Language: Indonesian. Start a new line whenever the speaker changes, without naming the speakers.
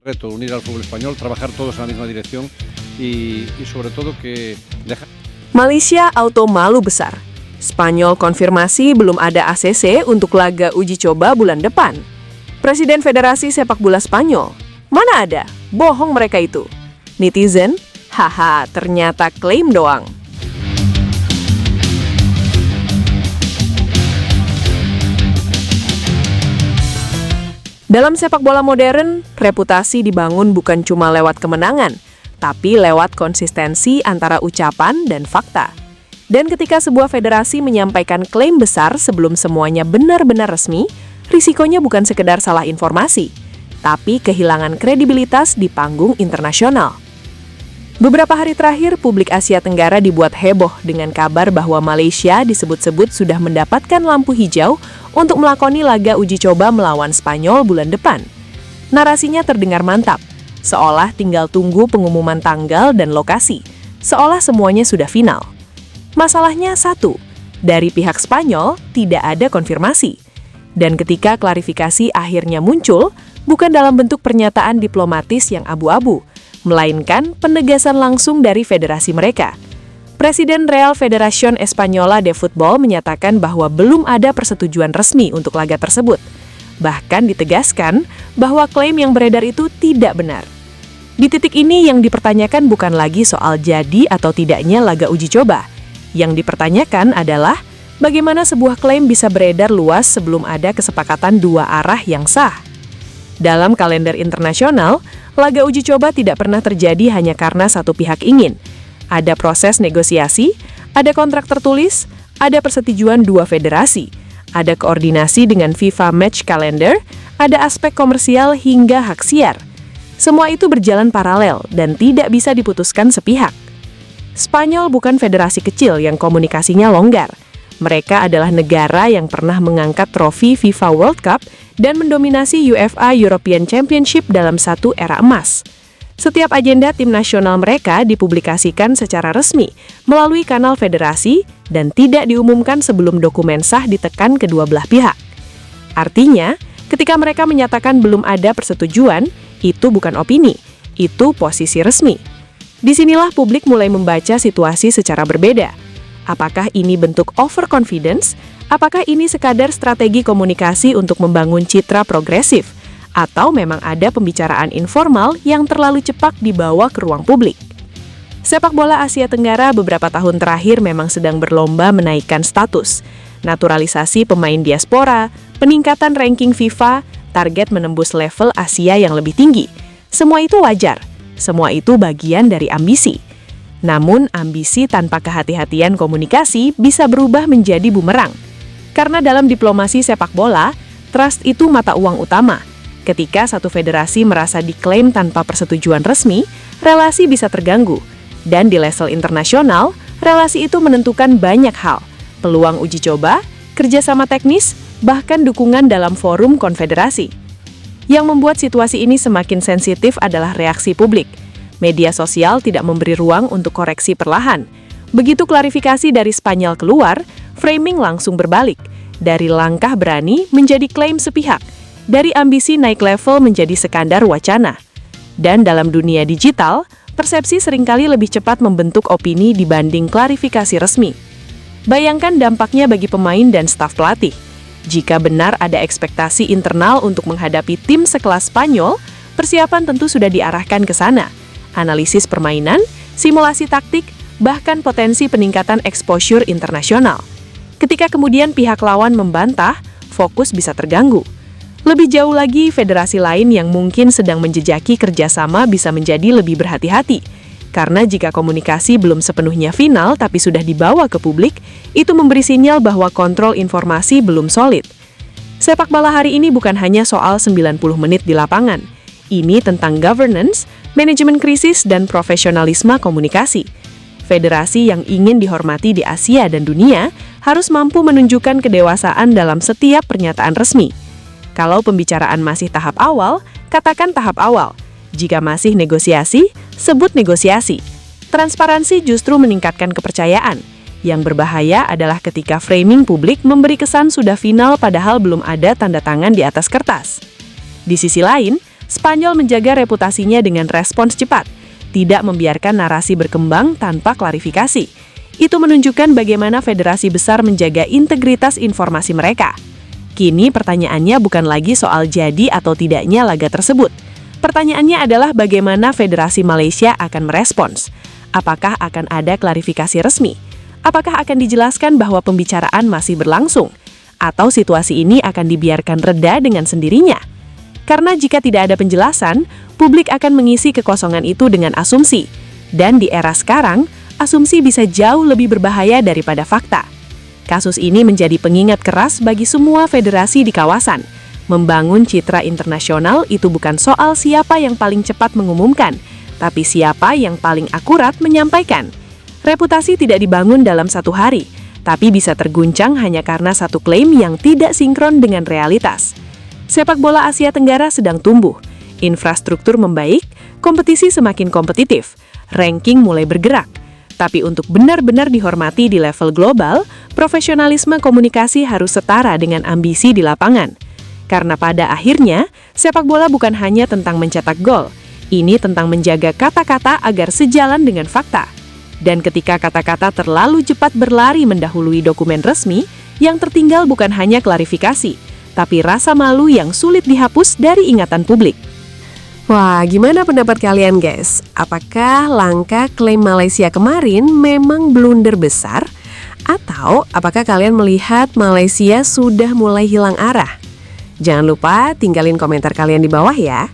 reto unir al fútbol español, trabajar todos en la misma dirección y sobre todo que dejar.
Malaysia auto malu besar. Spanyol konfirmasi belum ada ACC untuk laga uji coba bulan depan. Presiden Federasi Sepak Bola Spanyol, mana ada? Bohong mereka itu. Netizen, haha, ternyata klaim doang. Dalam sepak bola modern, reputasi dibangun bukan cuma lewat kemenangan, tapi lewat konsistensi antara ucapan dan fakta. Dan ketika sebuah federasi menyampaikan klaim besar sebelum semuanya benar-benar resmi, risikonya bukan sekedar salah informasi, tapi kehilangan kredibilitas di panggung internasional. Beberapa hari terakhir, publik Asia Tenggara dibuat heboh dengan kabar bahwa Malaysia disebut-sebut sudah mendapatkan lampu hijau untuk melakoni laga uji coba melawan Spanyol bulan depan. Narasinya terdengar mantap, seolah tinggal tunggu pengumuman tanggal dan lokasi, seolah semuanya sudah final. Masalahnya satu, dari pihak Spanyol tidak ada konfirmasi. Dan ketika klarifikasi akhirnya muncul, bukan dalam bentuk pernyataan diplomatis yang abu-abu, melainkan penegasan langsung dari federasi mereka. Presiden Real Federación Española de Fútbol menyatakan bahwa belum ada persetujuan resmi untuk laga tersebut. Bahkan ditegaskan bahwa klaim yang beredar itu tidak benar. Di titik ini yang dipertanyakan bukan lagi soal jadi atau tidaknya laga uji coba. Yang dipertanyakan adalah bagaimana sebuah klaim bisa beredar luas sebelum ada kesepakatan dua arah yang sah. Dalam kalender internasional, laga uji coba tidak pernah terjadi hanya karena satu pihak ingin. Ada proses negosiasi, ada kontrak tertulis, ada persetujuan dua federasi, ada koordinasi dengan FIFA Match Calendar, ada aspek komersial hingga hak siar. Semua itu berjalan paralel dan tidak bisa diputuskan sepihak. Spanyol bukan federasi kecil yang komunikasinya longgar. Mereka adalah negara yang pernah mengangkat trofi FIFA World Cup dan mendominasi UEFA European Championship dalam satu era emas. Setiap agenda tim nasional mereka dipublikasikan secara resmi melalui kanal federasi dan tidak diumumkan sebelum dokumen sah ditekan kedua belah pihak. Artinya, ketika mereka menyatakan belum ada persetujuan, itu bukan opini, itu posisi resmi. Disinilah publik mulai membaca situasi secara berbeda. Apakah ini bentuk overconfidence? Apakah ini sekadar strategi komunikasi untuk membangun citra progresif? Atau memang ada pembicaraan informal yang terlalu cepat dibawa ke ruang publik? Sepak bola Asia Tenggara beberapa tahun terakhir memang sedang berlomba menaikkan status. Naturalisasi pemain diaspora, peningkatan ranking FIFA, target menembus level Asia yang lebih tinggi. Semua itu wajar. Semua itu bagian dari ambisi. Namun, ambisi tanpa kehati-hatian komunikasi bisa berubah menjadi bumerang. Karena dalam diplomasi sepak bola, trust itu mata uang utama. Ketika satu federasi merasa diklaim tanpa persetujuan resmi, relasi bisa terganggu. Dan di level internasional, relasi itu menentukan banyak hal. Peluang uji coba, kerjasama teknis, bahkan dukungan dalam forum konfederasi. Yang membuat situasi ini semakin sensitif adalah reaksi publik. Media sosial tidak memberi ruang untuk koreksi perlahan. Begitu klarifikasi dari Spanyol keluar, framing langsung berbalik. Dari langkah berani menjadi klaim sepihak. Dari ambisi naik level menjadi sekadar wacana. Dan dalam dunia digital, persepsi seringkali lebih cepat membentuk opini dibanding klarifikasi resmi. Bayangkan dampaknya bagi pemain dan staf pelatih. Jika benar ada ekspektasi internal untuk menghadapi tim sekelas Spanyol, persiapan tentu sudah diarahkan ke sana. Analisis permainan, simulasi taktik, bahkan potensi peningkatan exposure internasional. Ketika kemudian pihak lawan membantah, fokus bisa terganggu. Lebih jauh lagi, federasi lain yang mungkin sedang menjejaki kerjasama bisa menjadi lebih berhati-hati. Karena jika komunikasi belum sepenuhnya final tapi sudah dibawa ke publik, itu memberi sinyal bahwa kontrol informasi belum solid. Sepak bola hari ini bukan hanya soal 90 menit di lapangan. Ini tentang governance, manajemen krisis, dan profesionalisme komunikasi. Federasi yang ingin dihormati di Asia dan dunia harus mampu menunjukkan kedewasaan dalam setiap pernyataan resmi. Kalau pembicaraan masih tahap awal, katakan tahap awal. Jika masih negosiasi, sebut negosiasi. Transparansi justru meningkatkan kepercayaan. Yang berbahaya adalah ketika framing publik memberi kesan sudah final padahal belum ada tanda tangan di atas kertas. Di sisi lain, Spanyol menjaga reputasinya dengan respons cepat, tidak membiarkan narasi berkembang tanpa klarifikasi. Itu menunjukkan bagaimana federasi besar menjaga integritas informasi mereka. Kini pertanyaannya bukan lagi soal jadi atau tidaknya laga tersebut. Pertanyaannya adalah bagaimana Federasi Malaysia akan merespons. Apakah akan ada klarifikasi resmi? Apakah akan dijelaskan bahwa pembicaraan masih berlangsung? Atau situasi ini akan dibiarkan reda dengan sendirinya? Karena jika tidak ada penjelasan, publik akan mengisi kekosongan itu dengan asumsi. Dan di era sekarang, asumsi bisa jauh lebih berbahaya daripada fakta. Kasus ini menjadi pengingat keras bagi semua federasi di kawasan. Membangun citra internasional itu bukan soal siapa yang paling cepat mengumumkan, tapi siapa yang paling akurat menyampaikan. Reputasi tidak dibangun dalam satu hari, tapi bisa terguncang hanya karena satu klaim yang tidak sinkron dengan realitas. Sepak bola Asia Tenggara sedang tumbuh, infrastruktur membaik, kompetisi semakin kompetitif, ranking mulai bergerak. Tapi untuk benar-benar dihormati di level global, profesionalisme komunikasi harus setara dengan ambisi di lapangan. Karena pada akhirnya, sepak bola bukan hanya tentang mencetak gol, ini tentang menjaga kata-kata agar sejalan dengan fakta. Dan ketika kata-kata terlalu cepat berlari mendahului dokumen resmi, yang tertinggal bukan hanya klarifikasi, tapi rasa malu yang sulit dihapus dari ingatan publik.
Wah, gimana pendapat kalian guys? Apakah langkah klaim Malaysia kemarin memang blunder besar? Atau apakah kalian melihat Malaysia sudah mulai hilang arah? Jangan lupa tinggalin komentar kalian di bawah ya.